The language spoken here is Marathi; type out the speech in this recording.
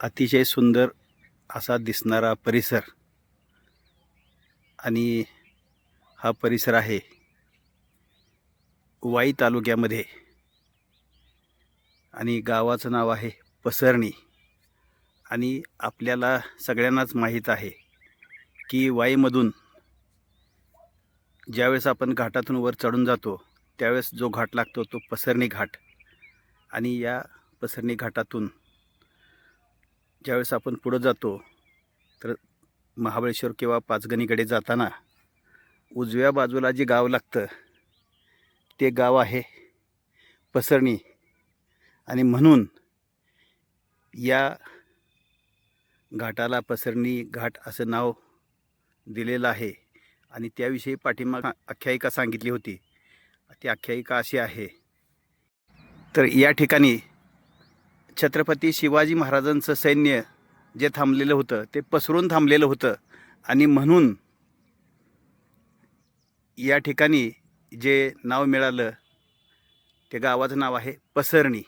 अतिशय सुंदर असा दिसणारा परिसर आणि हा परिसर आहे वाई तालुक्यामध्ये आणि गावाचं नाव आहे पसरणी. आणि आपल्याला सगळ्यांनाच माहीत आहे की वाईमधून ज्यावेळेस आपण घाटातून वर चढून जातो त्यावेळेस जो घाट लागतो तो पसरणी घाट. आणि या पसरणी घाटातून ज्यावेळेस आपण पुढं जातो तर महाबळेश्वर किंवा पाचगणीकडे जाताना उजव्या बाजूला जे गाव लागतं ते गाव आहे पसरणी. आणि म्हणून या घाटाला पसरणी घाट असं नाव दिलेलं आहे. आणि त्याविषयी पाठीमाग आख्यायिका सांगितली होती. ती आख्यायिका अशी आहे, तर या ठिकाणी छत्रपती शिवाजी महाराजांचं सैन्य जे थांबलेलं होतं ते पसरून थांबलेलं होतं. आणि म्हणून या ठिकाणी जे नाव मिळालं ते गावाचं नाव आहे पसरणी.